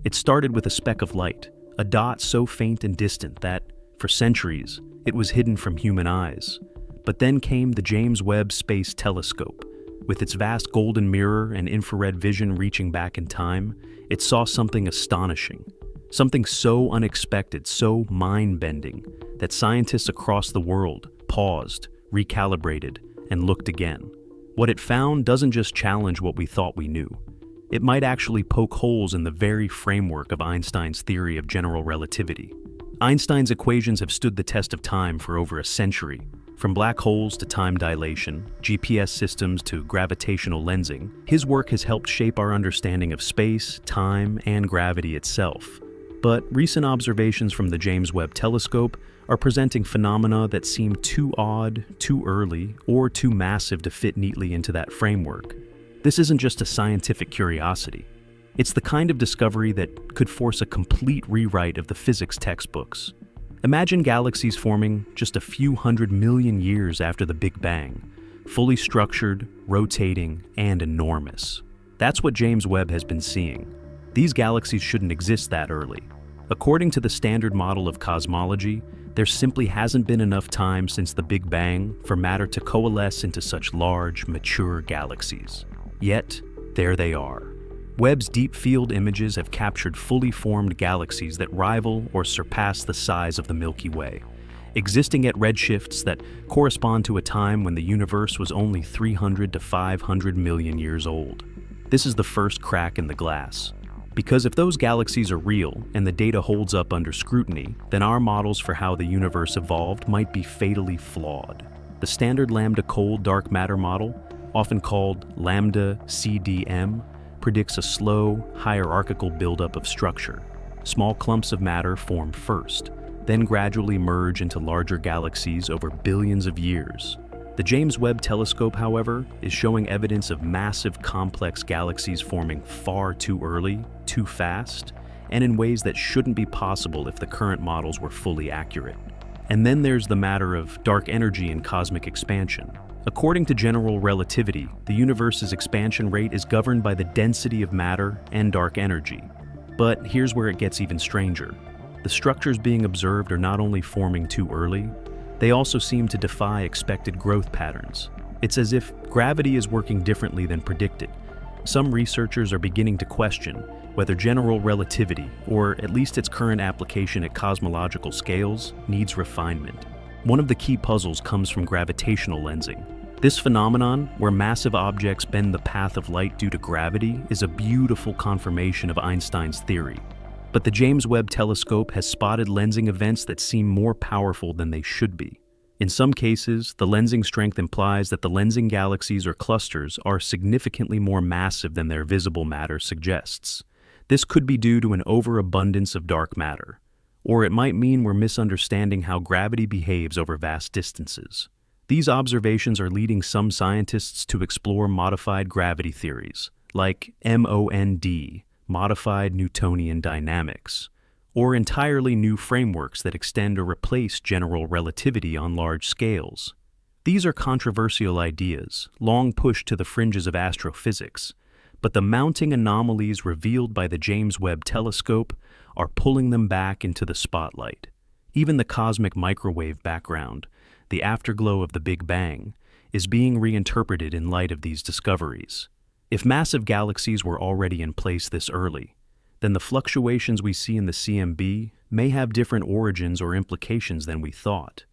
It started with a speck of light, a dot so faint and distant that, for centuries, it was hidden from human eyes. But then came the James Webb Space Telescope. With its vast golden mirror and infrared vision reaching back in time, it saw something astonishing. Something so unexpected, so mind-bending, that scientists across the world paused, recalibrated, and looked again. What it found doesn't just challenge what we thought we knew. It might actually poke holes in the very framework of Einstein's theory of general relativity. Einstein's equations have stood the test of time for over a century. From black holes to time dilation, GPS systems to gravitational lensing, his work has helped shape our understanding of space, time, and gravity itself. But recent observations from the James Webb Telescope are presenting phenomena that seem too odd, too early, or too massive to fit neatly into that framework. This isn't just a scientific curiosity. It's the kind of discovery that could force a complete rewrite of the physics textbooks. Imagine galaxies forming just a few 100 million years after the Big Bang, fully structured, rotating, and enormous. That's what James Webb has been seeing. These galaxies shouldn't exist that early. According to the standard model of cosmology, there simply hasn't been enough time since the Big Bang for matter to coalesce into such large, mature galaxies. Yet, there they are. Webb's deep field images have captured fully formed galaxies that rival or surpass the size of the Milky Way, existing at redshifts that correspond to a time when the universe was only 300 to 500 million years old. This is the first crack in the glass. Because if those galaxies are real and the data holds up under scrutiny, then our models for how the universe evolved might be fatally flawed. The standard lambda cold dark matter model, often called lambda CDM, predicts a slow, hierarchical buildup of structure. Small clumps of matter form first, then gradually merge into larger galaxies over billions of years. The James Webb Telescope, however, is showing evidence of massive complex galaxies forming far too early, too fast, and in ways that shouldn't be possible if the current models were fully accurate. And then there's the matter of dark energy and cosmic expansion. According to general relativity, the universe's expansion rate is governed by the density of matter and dark energy. But here's where it gets even stranger. The structures being observed are not only forming too early, they also seem to defy expected growth patterns. It's as if gravity is working differently than predicted. Some researchers are beginning to question whether general relativity, or at least its current application at cosmological scales, needs refinement. One of the key puzzles comes from gravitational lensing. This phenomenon, where massive objects bend the path of light due to gravity, is a beautiful confirmation of Einstein's theory. But the James Webb Telescope has spotted lensing events that seem more powerful than they should be. In some cases, the lensing strength implies that the lensing galaxies or clusters are significantly more massive than their visible matter suggests. This could be due to an overabundance of dark matter. Or it might mean we're misunderstanding how gravity behaves over vast distances. These observations are leading some scientists to explore modified gravity theories, like MOND, modified Newtonian dynamics, or entirely new frameworks that extend or replace general relativity on large scales. These are controversial ideas, long pushed to the fringes of astrophysics, but the mounting anomalies revealed by the James Webb Telescope are pulling them back into the spotlight. Even the cosmic microwave background, the afterglow of the Big Bang, is being reinterpreted in light of these discoveries. If massive galaxies were already in place this early, then the fluctuations we see in the CMB may have different origins or implications than we thought.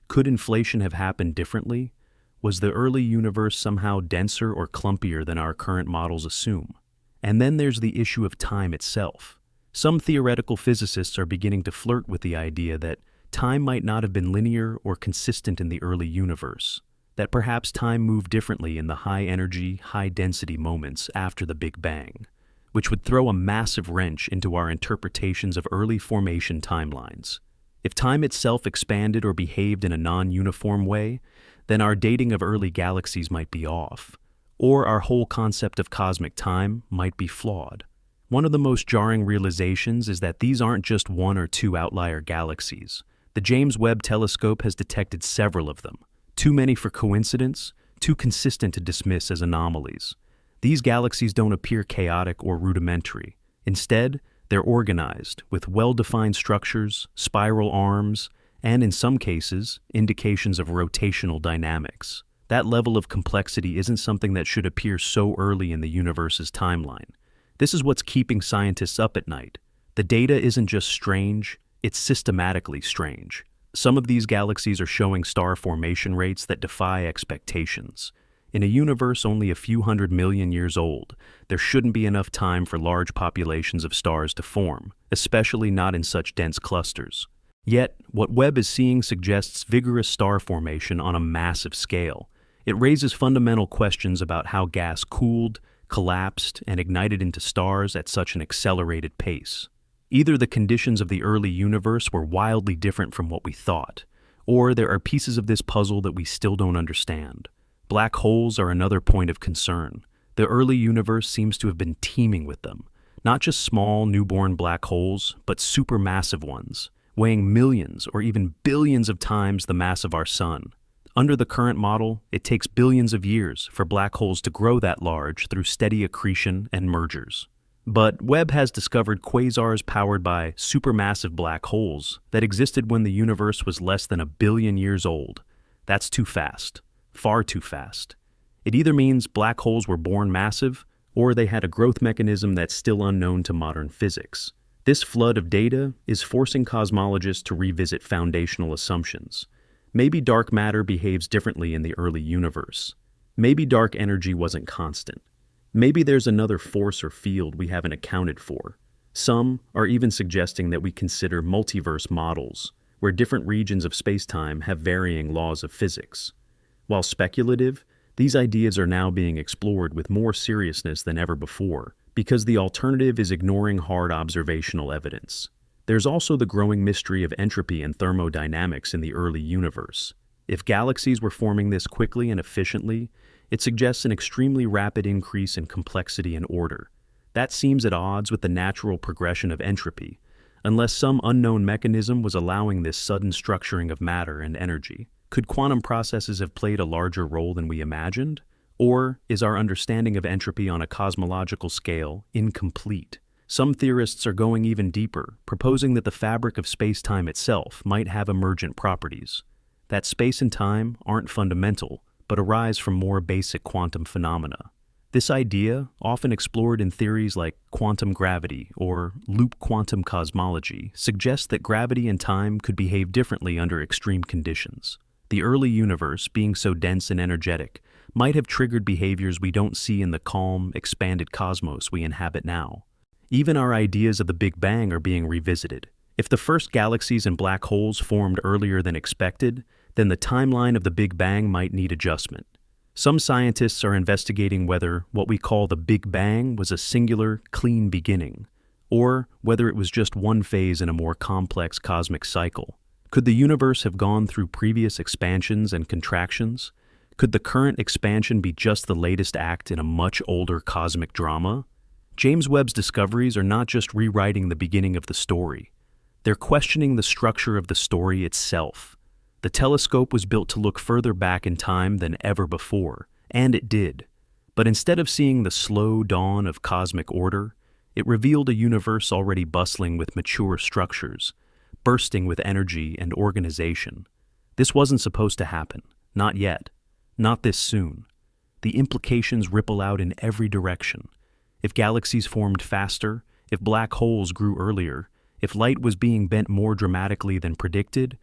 Could inflation have happened differently? Was the early universe somehow denser or clumpier than our current models assume? And then there's the issue of time itself. Some theoretical physicists are beginning to flirt with the idea that time might not have been linear or consistent in the early universe, that perhaps time moved differently in the high-energy, high-density moments after the Big Bang, which would throw a massive wrench into our interpretations of early formation timelines. If time itself expanded or behaved in a non-uniform way, then our dating of early galaxies might be off, or our whole concept of cosmic time might be flawed. One of the most jarring realizations is that these aren't just one or two outlier galaxies. The James Webb Telescope has detected several of them, too many for coincidence, too consistent to dismiss as anomalies. These galaxies don't appear chaotic or rudimentary. Instead, They're organized, with well-defined structures, spiral arms, and in some cases, indications of rotational dynamics. That level of complexity isn't something that should appear so early in the universe's timeline. This is what's keeping scientists up at night. The data isn't just strange, it's systematically strange. Some of these galaxies are showing star formation rates that defy expectations. In a universe only a few 100 million years old, there shouldn't be enough time for large populations of stars to form, especially not in such dense clusters. Yet, what Webb is seeing suggests vigorous star formation on a massive scale. It raises fundamental questions about how gas cooled, collapsed, and ignited into stars at such an accelerated pace. Either the conditions of the early universe were wildly different from what we thought, or there are pieces of this puzzle that we still don't understand. Black holes are another point of concern. The early universe seems to have been teeming with them. Not just small, newborn black holes, but supermassive ones, weighing millions or even billions of times the mass of our sun. Under the current model, it takes billions of years for black holes to grow that large through steady accretion and mergers. But Webb has discovered quasars powered by supermassive black holes that existed when the universe was less than 1 billion years old. That's too fast. Far too fast. It either means black holes were born massive, or they had a growth mechanism that's still unknown to modern physics. This flood of data is forcing cosmologists to revisit foundational assumptions. Maybe dark matter behaves differently in the early universe. Maybe dark energy wasn't constant. Maybe there's another force or field we haven't accounted for. Some are even suggesting that we consider multiverse models, where different regions of space-time have varying laws of physics. While speculative, these ideas are now being explored with more seriousness than ever before, because the alternative is ignoring hard observational evidence. There's also the growing mystery of entropy and thermodynamics in the early universe. If galaxies were forming this quickly and efficiently, it suggests an extremely rapid increase in complexity and order. That seems at odds with the natural progression of entropy, unless some unknown mechanism was allowing this sudden structuring of matter and energy. Could quantum processes have played a larger role than we imagined? Or is our understanding of entropy on a cosmological scale incomplete? Some theorists are going even deeper, proposing that the fabric of space-time itself might have emergent properties. That space and time aren't fundamental, but arise from more basic quantum phenomena. This idea, often explored in theories like quantum gravity or loop quantum cosmology, suggests that gravity and time could behave differently under extreme conditions. The early universe, being so dense and energetic, might have triggered behaviors we don't see in the calm, expanded cosmos we inhabit now. Even our ideas of the Big Bang are being revisited. If the first galaxies and black holes formed earlier than expected, then the timeline of the Big Bang might need adjustment. Some scientists are investigating whether what we call the Big Bang was a singular, clean beginning, or whether it was just one phase in a more complex cosmic cycle. Could the universe have gone through previous expansions and contractions? Could the current expansion be just the latest act in a much older cosmic drama? James Webb's discoveries are not just rewriting the beginning of the story. They're questioning the structure of the story itself. The telescope was built to look further back in time than ever before, and it did. But instead of seeing the slow dawn of cosmic order, it revealed a universe already bustling with mature structures, bursting with energy and organization. This wasn't supposed to happen. Not yet. Not this soon. The implications ripple out in every direction. If galaxies formed faster, if black holes grew earlier, if light was being bent more dramatically than predicted,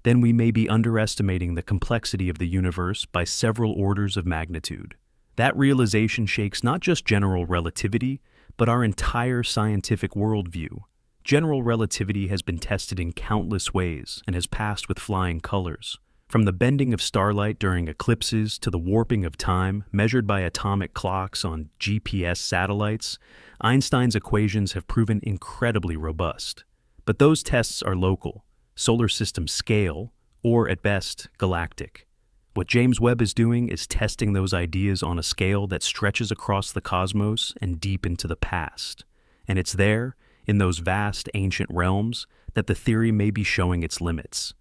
then we may be underestimating the complexity of the universe by several orders of magnitude. That realization shakes not just general relativity, but our entire scientific worldview. General relativity has been tested in countless ways and has passed with flying colors. From the bending of starlight during eclipses to the warping of time measured by atomic clocks on GPS satellites, Einstein's equations have proven incredibly robust. But those tests are local, solar system scale, or at best, galactic. What James Webb is doing is testing those ideas on a scale that stretches across the cosmos and deep into the past. And it's there, in those vast ancient realms, that the theory may be showing its limits.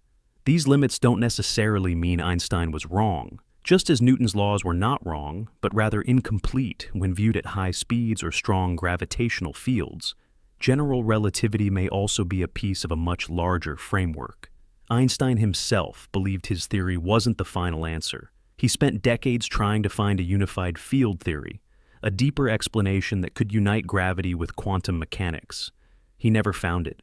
These limits don't necessarily mean Einstein was wrong, just as Newton's laws were not wrong, but rather incomplete when viewed at high speeds or strong gravitational fields. general relativity may also be a piece of a much larger framework. Einstein himself believed his theory wasn't the final answer. He spent decades trying to find a unified field theory, a deeper explanation that could unite gravity with quantum mechanics. He never found it.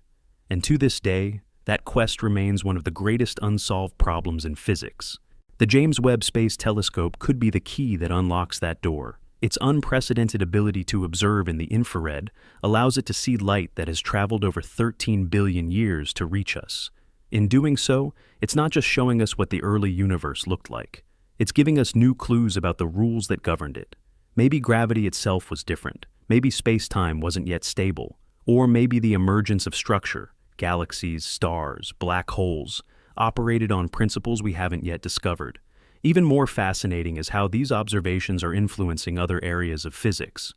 And to this day, that quest remains one of the greatest unsolved problems in physics. The James Webb Space Telescope could be the key that unlocks that door. Its unprecedented ability to observe in the infrared allows it to see light that has traveled over 13 billion years to reach us. In doing so, it's not just showing us what the early universe looked like. It's giving us new clues about the rules that governed it. Maybe gravity itself was different. Maybe space-time wasn't yet stable. Or maybe the emergence of structure, galaxies, stars, black holes, operated on principles we haven't yet discovered. Even more fascinating is how these observations are influencing other areas of physics.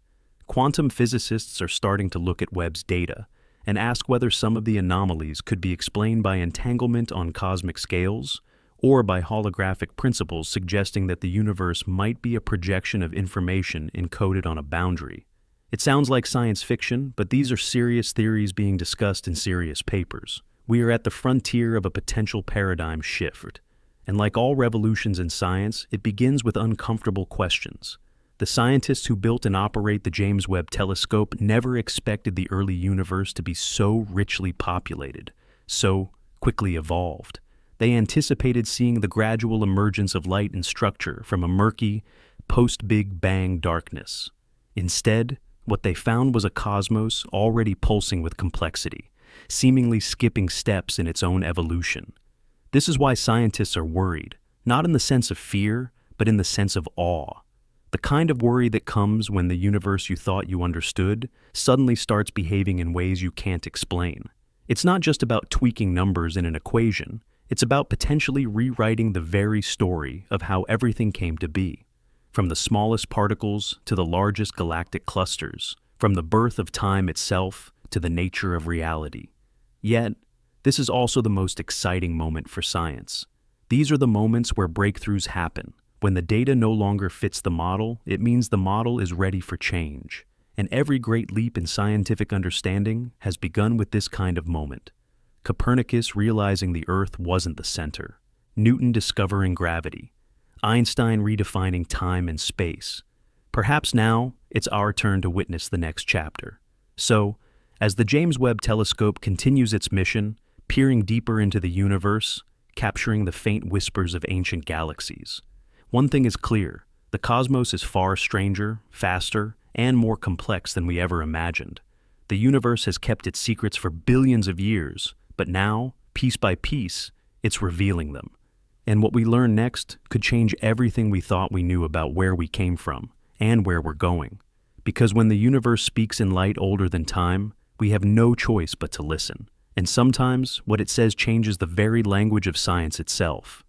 Quantum physicists are starting to look at Webb's data and ask whether some of the anomalies could be explained by entanglement on cosmic scales or by holographic principles suggesting that the universe might be a projection of information encoded on a boundary. It sounds like science fiction, but these are serious theories being discussed in serious papers. We are at the frontier of a potential paradigm shift. And like all revolutions in science, it begins with uncomfortable questions. The scientists who built and operate the James Webb Telescope never expected the early universe to be so richly populated, so quickly evolved. They anticipated seeing the gradual emergence of light and structure from a murky, post-Big Bang darkness. Instead, what they found was a cosmos already pulsing with complexity, seemingly skipping steps in its own evolution. This is why scientists are worried, not in the sense of fear, but in the sense of awe. The kind of worry that comes when the universe you thought you understood suddenly starts behaving in ways you can't explain. It's not just about tweaking numbers in an equation. It's about potentially rewriting the very story of how everything came to be. From the smallest particles to the largest galactic clusters, from the birth of time itself to the nature of reality. Yet, this is also the most exciting moment for science. These are the moments where breakthroughs happen. When the data no longer fits the model, it means the model is ready for change. And every great leap in scientific understanding has begun with this kind of moment. Copernicus realizing the Earth wasn't the center. Newton discovering gravity. Einstein redefining time and space. Perhaps now, it's our turn to witness the next chapter. So, as the James Webb Telescope continues its mission, peering deeper into the universe, capturing the faint whispers of ancient galaxies, one thing is clear: the cosmos is far stranger, faster, and more complex than we ever imagined. The universe has kept its secrets for billions of years, but now, piece by piece, it's revealing them. And what we learn next could change everything we thought we knew about where we came from and where we're going. Because when the universe speaks in light older than time, we have no choice but to listen. And sometimes, what it says changes the very language of science itself.